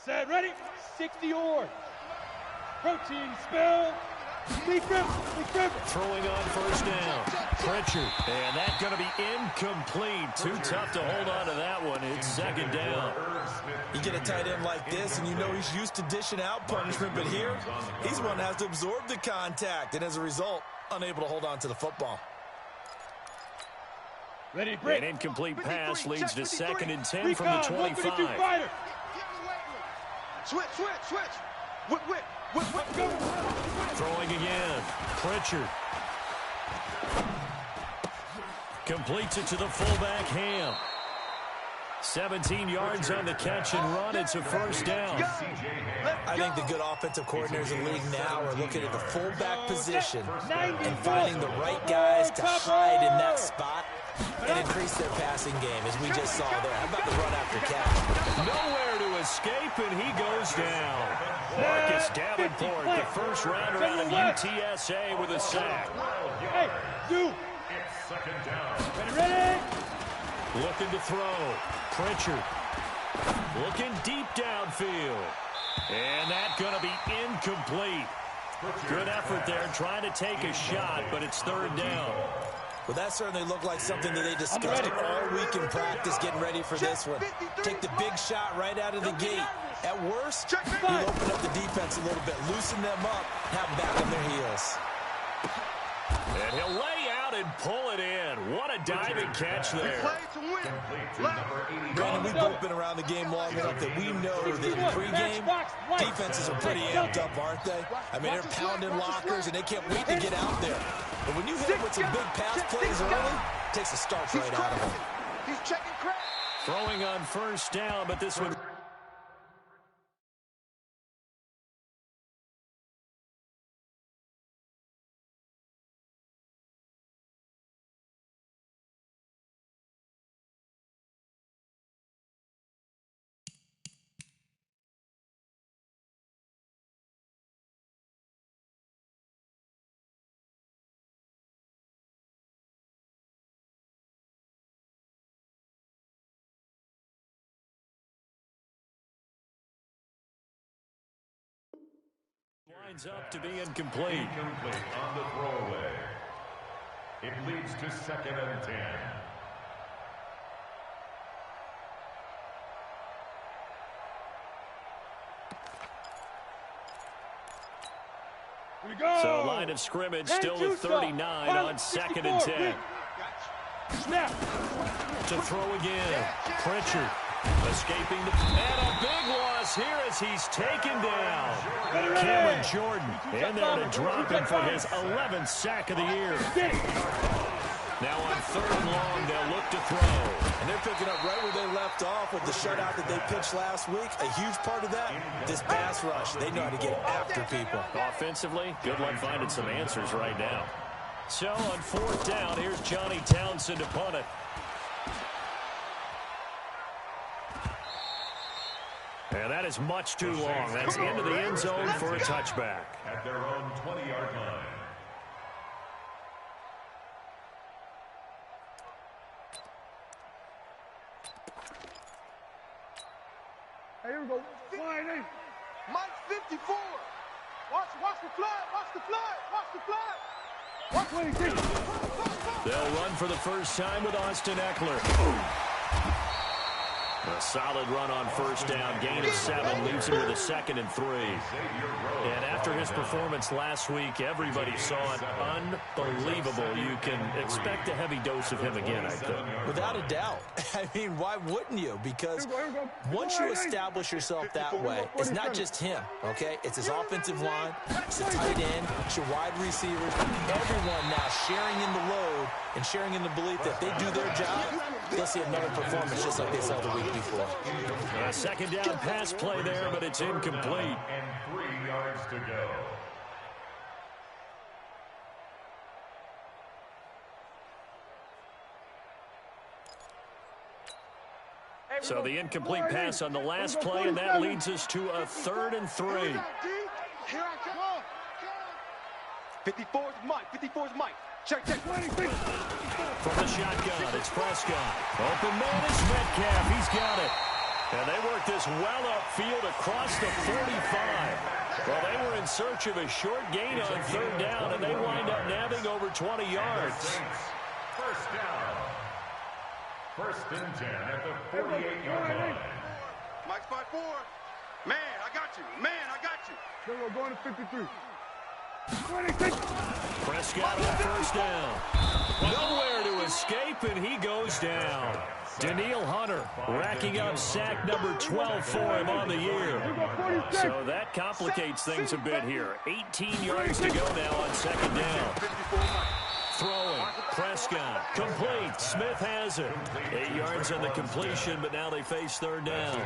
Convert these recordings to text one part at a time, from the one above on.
Set, ready, 60 or. Protein spill. Throwing on first down. Pritchard. And that's going to be incomplete. Too tough to hold on to that one. It's second down. You get a tight end like this, and you know he's used to dishing out punishment, but here, he's one that has to absorb the contact, and as a result, unable to hold on to the football. Ready, break. An incomplete pass leads to 2nd and 10 from the 25. Switch. Go. Throwing again. Pritchard. Completes it to the fullback, Ham. 17 yards on the catch and run. It's a first down. I think the good offensive coordinators in the league now are looking at the fullback position and finding the right guys to hide in that spot and increase their passing game, as we just saw there. How about the run after catch? Nowhere to escape, and he goes down. Marcus Davenport, the first rounder out of UTSA, with a sack. Hey, you. Ready? Looking to throw. Pritchard. Looking deep downfield. And that's going to be incomplete. Good effort there, trying to take a shot, but it's third down. Well, that certainly looked like something that they discussed all week in practice, getting ready for this one. Take the big shot right out of the gate. At worst, he'll open up the defense a little bit, loosen them up, have them back on their heels. And he'll lay out and pull it in. What a diving catch there. Brandon, we've both been around the game long enough that we know that in pregame, defenses are pretty amped up, aren't they? I mean, they're pounding lockers, and they can't wait to get out there. But when you hit them with some big pass plays early, it takes a start right out of them. He's checking crack. Throwing on first down, but this one... Lines up to be incomplete. Incomplete on the throwaway. It leads to 2nd and 10. Here we go. So line of scrimmage still at 39 on 2nd and 10. Snap. To throw again. Pritchard escaping the... And a big loss here as he's taken down. Cameron Jordan in there to drop him for his 11th sack of the year. Now on 3rd and long, they'll look to throw. And they're picking up right where they left off with the shutout that they pitched last week. A huge part of that, this pass rush. They know how to get after people. Offensively, good luck finding some answers right now. So on 4th down, here's Johnny Townsend to punt it. And that is much too long. That's into the end zone for a touchback. At their own 20-yard line. Hey, here we go. Flying in. Mike 54. Watch the flag. Watch the flag. Watch the flag. Watch 23. They'll run for the first time with Austin Eckler. A solid run on first down. Gain of 7 leaves him with a 2nd and 3. And after his performance last week, everybody saw it. Unbelievable. You can expect a heavy dose of him again, I think. Without a doubt. I mean, why wouldn't you? Because once you establish yourself that way, it's not just him, okay? It's his offensive line, it's the tight end, it's your wide receivers. Everyone now sharing in the load and sharing in the belief that they do their job, they'll see another performance just like they saw the week before. A 2nd down pass play there, but it's incomplete. And 3 yards to go. So the incomplete pass on the last play, and that leads us to a 3rd and 3. Here I come. 54's Mike. 54's Mike. Check. From the shotgun, it's Prescott. Open man is Metcalf. He's got it. And they work this well upfield across the 45. Well, they were in search of a short gain on third down, and they wind up nabbing over 20 yards. First down. First and 10 at the 48-yard line. Mike's 5-4. Man, I got you. Man, I got you. We're going to 53. Prescott on first down. Nowhere to escape, and he goes down. Daniil Hunter racking up sack number 12 for him on the year. So that complicates things a bit here. 18 yards to go now on second down. Throwing. Prescott. Complete. Smith has it. 8 yards on the completion, but now they face third down.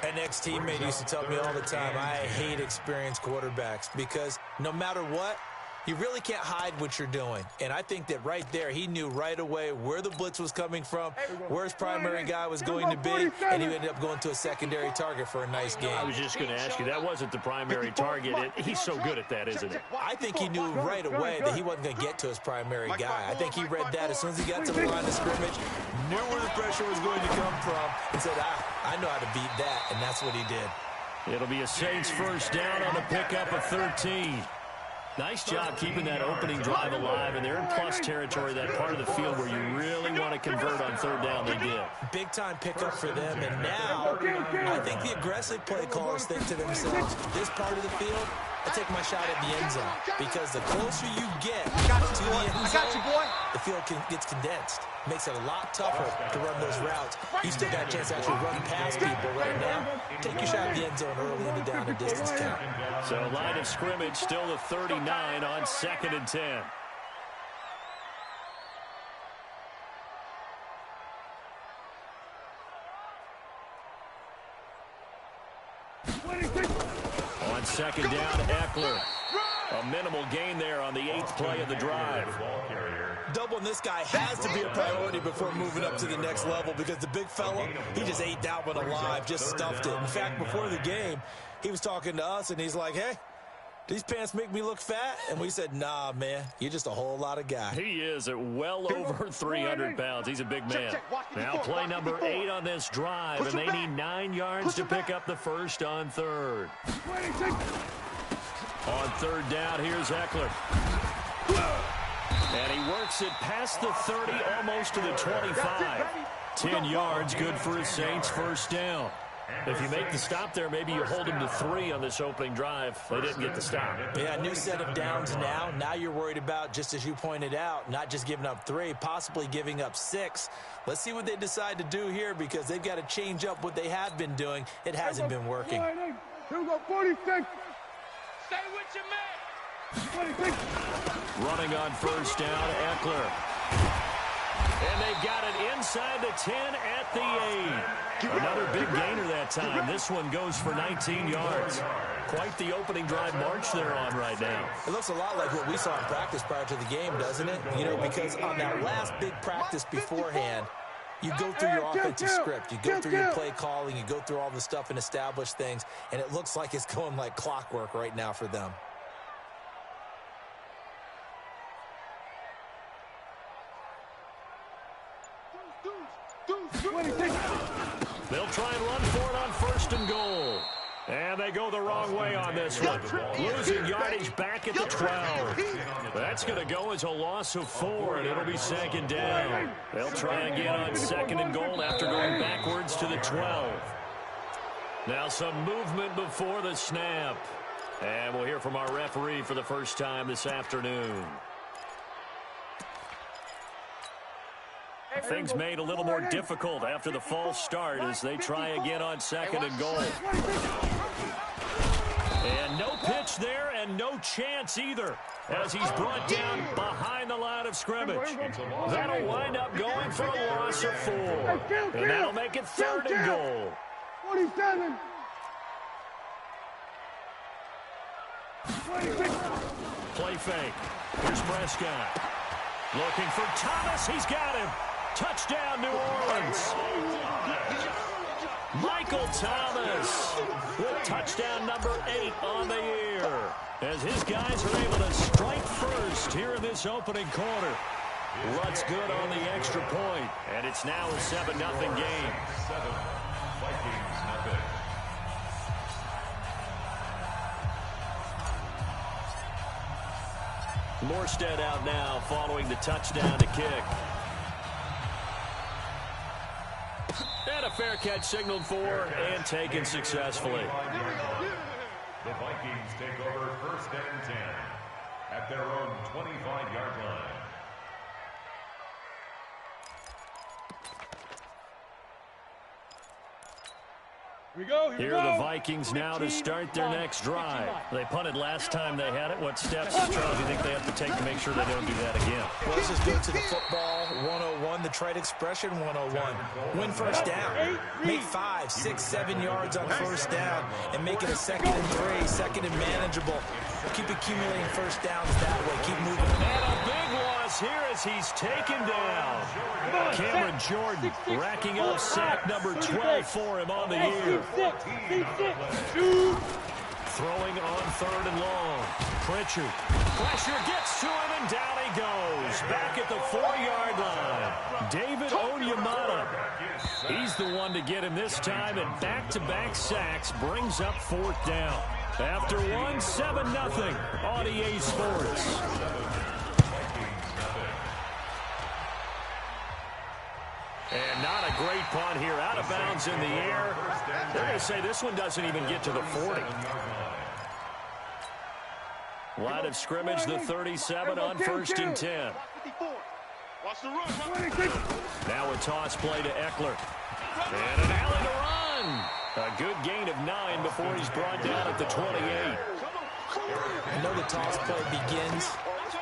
An ex-teammate used to tell me all the time, I hate experienced quarterbacks because no matter what, you really can't hide what you're doing. And I think that right there, he knew right away where the blitz was coming from, where his primary guy was going to be, and he ended up going to a secondary target for a nice game. I was just going to ask you, that wasn't the primary target. He's so good at that, isn't it? I think he knew right away that he wasn't going to get to his primary guy. I think he read that as soon as he got to the line of scrimmage, knew where the pressure was going to come from, and said, I know how to beat that, and that's what he did. It'll be a Saints first down on the pickup of 13. Nice job keeping that opening drive alive, and they're in plus territory, that part of the field where you really want to convert on third down. They did. Big-time pickup for them, and now I think the aggressive play callers think to themselves, this part of the field, I take my shot at the end zone, because the closer you get to the end zone, the field gets condensed. Makes it a lot tougher to run those routes. You still got a chance to actually run past people right now. Take your shot at the end zone early in the down and distance count. So line of scrimmage still the 39 on second and 10. On second down, Eckler. A minimal gain there on the 8th play of the drive. Doubling this guy has to be a priority before moving up to the next level because the big fella, he just ate that one alive, just stuffed it. In fact, before the game, he was talking to us, and he's like, hey, these pants make me look fat? And we said, nah, man, you're just a whole lot of guy. He is at well over 300 pounds. He's a big man. Now play number 8 on this drive, and they need 9 yards to pick up the first on third. On third down, here's Eckler. And he works it past the 30, almost to the 25. 10 yards, good for a Saints first down. If you make the stop there, maybe you hold him to 3 on this opening drive. They didn't get the stop. Yeah, new set of downs now. Now you're worried about, just as you pointed out, not just giving up 3, possibly giving up 6. Let's see what they decide to do here because they've got to change up what they have been doing. It hasn't been working. Here we go, 46. Stay with your man. 46. Running on first down, Eckler. And they've got it inside the 10 at the 8. Another big gainer that time. This one goes for 19 yards. Quite the opening drive march they're on right now. It looks a lot like what we saw in practice prior to the game, doesn't it? You know, because on that last big practice beforehand, you go through your offensive script. You go through your play calling. You go through all the stuff and establish things. And it looks like it's going like clockwork right now for them. They'll try and run for it on first and goal. And they go the wrong way on this one. Losing yardage back at the 12. That's going to go as a loss of 4, and it'll be second down. They'll try again on second and goal after going backwards to the 12. Now some movement before the snap. And we'll hear from our referee for the first time this afternoon. Things made a little more difficult after the false start as they try again on second and goal. And no pitch there and no chance either as he's brought down behind the line of scrimmage. That'll wind up going for a loss of 4. And that'll make it third and goal. 47. Play fake. Here's Prescott. Looking for Thomas. He's got him. Touchdown, New Orleans. Michael Thomas with touchdown number 8 on the year as his guys are able to strike first here in this opening quarter. Rudd's good on the extra point, and it's now a 7-0 game. Morstead out now following the touchdown to kick. And a fair catch signaled for and taken successfully. The Vikings take over 1st and 10 at their own 25-yard line. Here are the Vikings now to start their next drive. They punted last time they had it. What steps, Charles, do you think they have to take to make sure they don't do that again? Well, let's just go to the football 101, the trite expression 101. Win first down. Make 5, 6, 7 yards on first down and make it a 2nd and 3, 2nd and manageable. Keep accumulating first downs that way. Keep moving. And a big loss here as he's taken down. Cameron Jordan racking up sack number 12 for him on the year. Throwing on 3rd and long. Pritchard. Pressure gets to him, and down he goes. Back at the 4-yard line. David Onyemata. He's the one to get him this time, and back-to-back sacks brings up 4th down. After one, 7-0 on EA Sports. And not a great punt here. Out of bounds in the air. They're going to say this one doesn't even get to the 40. Line of scrimmage, the 37 on 1st and 10. Now a toss play to Eckler. And an alley to run. A good gain of 9 before he's brought down at the 28. I know the toss play begins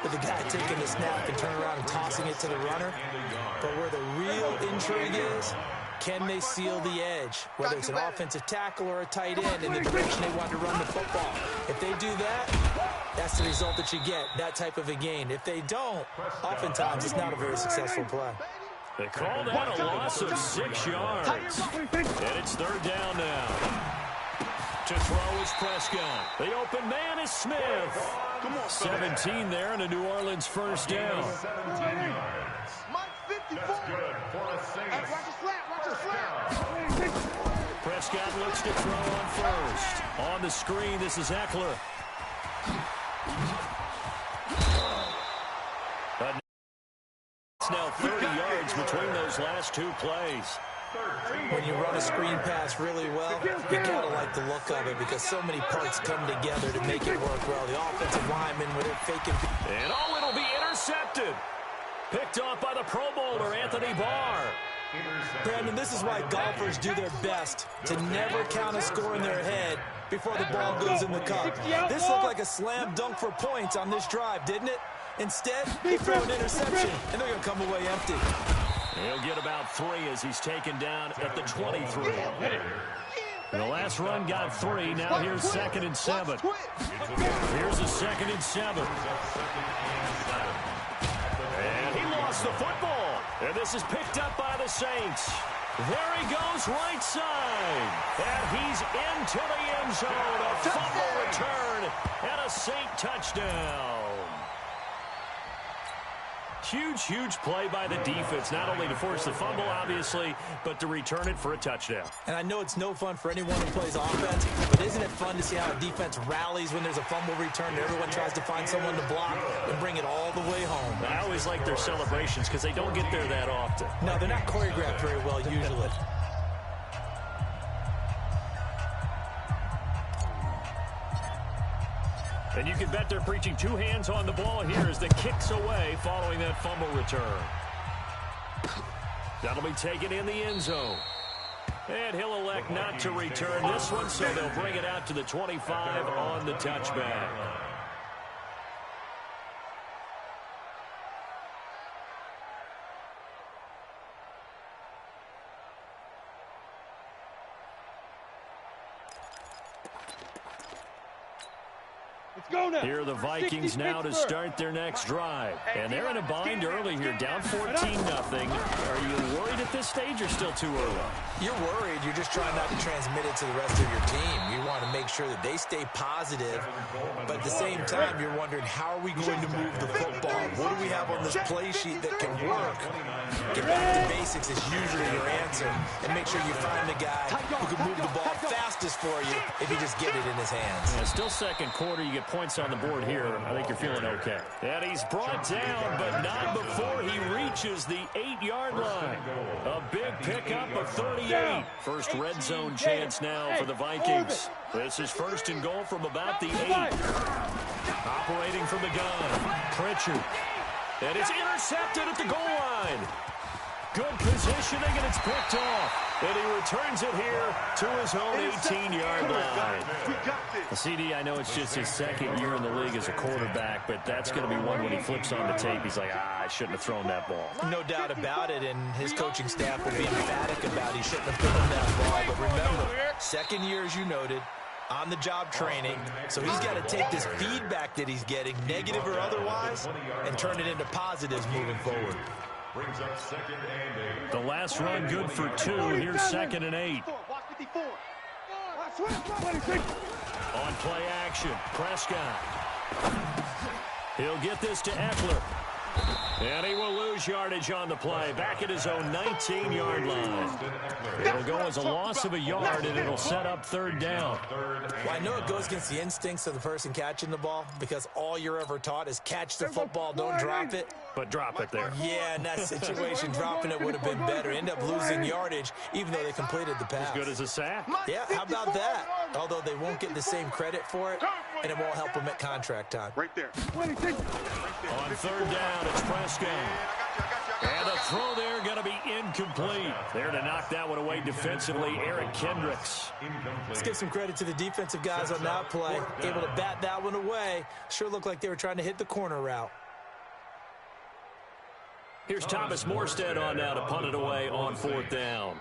with the guy taking the snap and turn around and tossing it to the runner. But where the real intrigue is, can they seal the edge? Whether it's an offensive tackle or a tight end in the direction they want to run the football. If they do that, that's the result that you get, that type of a gain. If they don't, oftentimes it's not a very successful play. They call that a loss of 6 yards. And it's 3rd down now. To throw is Prescott. The open man is Smith. 17 there and a New Orleans first down. Prescott looks to throw on first. On the screen, this is Eckler. It's now 30 yards between those last 2 plays. When you run a screen pass really well, you gotta like the look of it because so many parts come together to make it work well. The offensive lineman with it faking. And it'll be intercepted. Picked off by the Pro Bowler, Anthony Barr. Brandon, this is why golfers do their best to never count a score in their head before the ball goes in the cup. This looked like a slam dunk for points on this drive, didn't it? Instead, they throw an interception, and they're going to come away empty. He'll get about 3 as he's taken down at the 23. The last run got 3. Now here's 2nd and 7. Here's a 2nd and 7. And he lost the football. And this is picked up by the Saints. There he goes right side. And he's into the end zone. A fumble return and a Saint touchdown. Huge, huge play by the defense, not only to force the fumble, obviously, but to return it for a touchdown. And I know it's no fun for anyone who plays offense, but isn't it fun to see how a defense rallies when there's a fumble return and everyone tries to find someone to block and bring it all the way home? I always like their celebrations because they don't get there that often. No, they're not choreographed very well usually. And you can bet they're preaching 2 hands on the ball here as the kick's away following that fumble return. That'll be taken in the end zone. And he'll elect not to return this one, so they'll bring it out to the 25 on the touchback. Here are the Vikings now to start their next drive. And they're in a bind early here, down 14-0. Are you worried at this stage or still too early? You're worried. You're just trying not to transmit it to the rest of your team. You want to make sure that they stay positive. But at the same time, you're wondering, how are we going to move the football? What do we have on this play sheet that can work? Get back to basics is usually your answer. And make sure you find the guy who can move the ball fast justice for you if you just get it in his hands. Yeah, still second quarter. You get points on the board here. I think you're feeling okay. And he's brought down, but not before he reaches the 8-yard line. A big pickup of 38. First red zone chance now for the Vikings. This is first and goal from about the 8. Operating from the gun, Pritchard. And it's intercepted at the goal line. Good positioning, and it's picked off. And he returns it here to his own 18-yard line. CD, I know it's just his second year in the league as a quarterback, but that's going to be one when he flips on the tape. He's like, I shouldn't have thrown that ball. No doubt about it, and his coaching staff will be emphatic about he shouldn't have thrown that ball. But remember, second year, as you noted, on-the-job training, so he's got to take this feedback that he's getting, negative or otherwise, and turn it into positives moving forward. Brings up 2nd and 8. The last run good for 2. Here's 2nd and 8. On play action, Prescott. He'll get this to Eckler. And he will lose yardage on the play. Back at his own 19-yard line. It'll go as a loss of a yard, and it'll set up 3rd down. Well, I know it goes against the instincts of the person catching the ball because all you're ever taught is catch the football, don't drop it. But drop it there. Yeah, in that situation, dropping it would have been better. End up losing yardage, even though they completed the pass. As good as a sack. Yeah, how about that? Although they won't get the same credit for it, and it won't help them at contract time. Right there. On 3rd down, it's Prescott. And the throw there going to be incomplete. There to knock that one away defensively, Eric Kendricks. Let's give some credit to the defensive guys on that play. Able to bat that one away. Sure looked like they were trying to hit the corner route. Here's Thomas Morstead on now to punt it away on 4th down.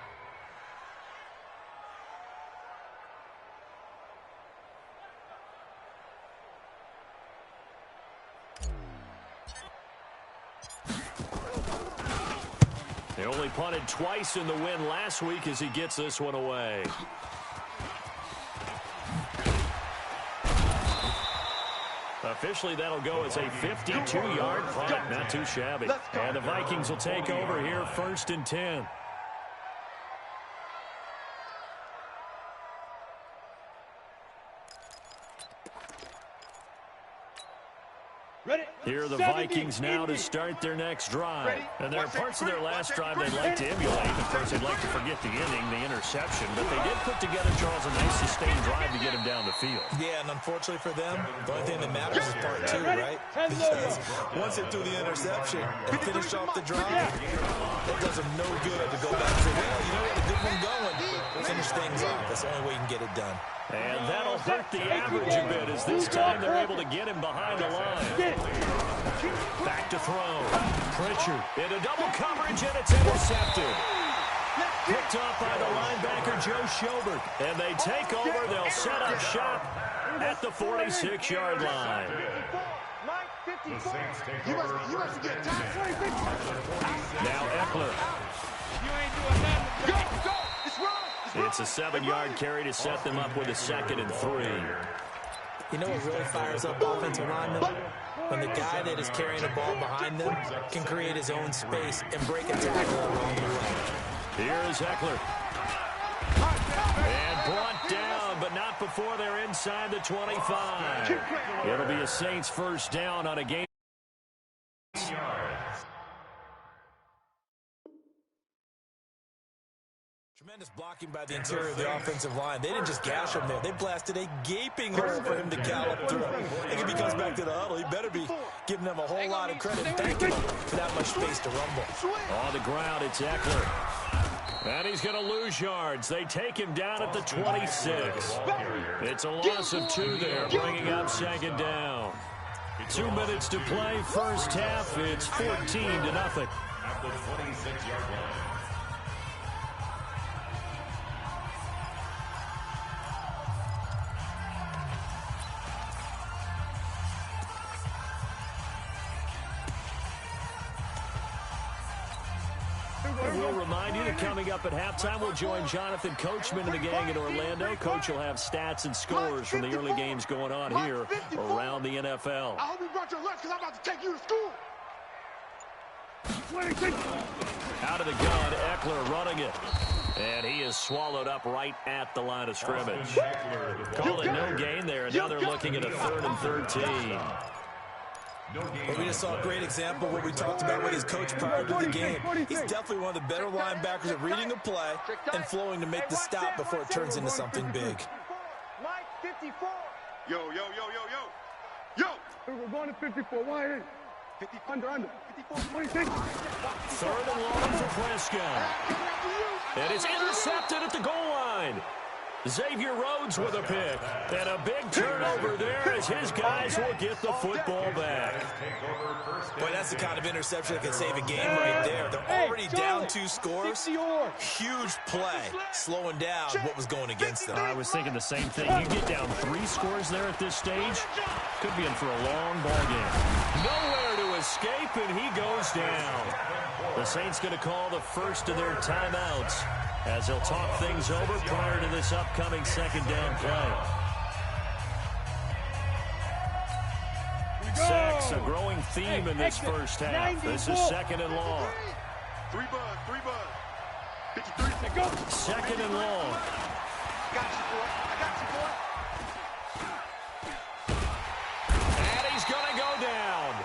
They only punted twice in the win last week as he gets this one away. Officially, that'll go as a 52-yard punt. Not too shabby. And the Vikings will take over here 1st and 10. Here are the Vikings now to start their next drive. And there are parts of their last drive they'd like to emulate. Of course, they'd like to forget the inning, the interception. But they did put together, Charles, a nice sustained drive to get him down the field. Yeah, and unfortunately for them, the only thing that matters is part 2, right? Because once they threw the interception and finished off the drive, that does them no good to go back and say, well, you know what, a good one going. Finish things off. That's the only way you can get it done. And that'll hurt the average a bit as this time they're able to get him behind the line. Back to throw. Pritchard into double coverage, and it's intercepted. Picked off by the linebacker, Joe Schobert. And they take over. They'll set up shop at the 46-yard line. Now Eckler. It's a 7-yard carry to set them up with a 2nd and 3. You know what really fires up offensive linemen? When the guy that is carrying the ball behind them can create his own space and break a tackle along the way. Here is Eckler. And brought down, but not before they're inside the 25. It'll be a Saints 1st down on a game. Tremendous blocking by the interior of the offensive line. They didn't just gash him there. They blasted a gaping hole for him to gallop through. I think if he comes back to the huddle, he better be giving them a whole lot of credit, thanking them for that much space to rumble. On the ground, it's Eckler. And he's going to lose yards. They take him down at the 26. It's a loss of 2 there, bringing up 2nd down. 2 minutes to play, 1st half. It's 14-0. At the 26-yard line. We'll remind you that coming up at halftime, we'll join Jonathan Coachman and the gang in Orlando. Coach will have stats and scores from the early games going on here around the NFL. I hope you brought your lunch because I'm about to take you to school. Out of the gun, Eckler running it. And he is swallowed up right at the line of scrimmage. Call it no gain there. Now they're looking at a 3rd and 13. Well, we just saw a great example of what we talked about with his coach prior to the game. He's definitely one of the better linebackers at reading a play and flowing to make the stop before it turns into something big. Mike, 54. Yo, yo, yo, yo, yo. Yo! We're going to 54. Why ain't? Under. 26. 3rd and long for Prescott. And it's intercepted at the goal line. Xavier Rhodes with a pick. And a big turnover there as his guys will get the football back. Boy, that's the kind of interception that can save a game right there. They're already down 2 scores. Huge play, slowing down what was going against them. I was thinking the same thing. You get down 3 scores there at this stage, could be in for a long ball game. Nowhere to escape, and he goes down. The Saints going to call the first of their timeouts as they'll talk things over prior to this upcoming 2nd down play. Sacks, a growing theme in this first half. This is 2nd and long. 3 buzz. 53. Go. 2nd and long. I got you, boy. And he's going to go down.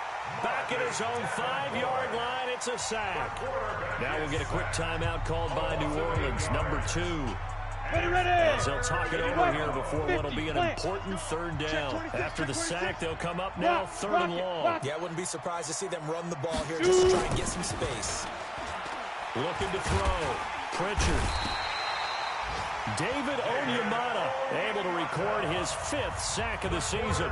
Back at his own 5-yard line, it's a sack. Now we'll get a quick timeout called by New Orleans, number 2. As they'll talk it over here before what'll be an important 3rd down. After the sack, they'll come up now 3rd and long. Yeah, I wouldn't be surprised to see them run the ball here just to try and get some space. Looking to throw. Pritchard. David Onyemata able to record his 5th sack of the season.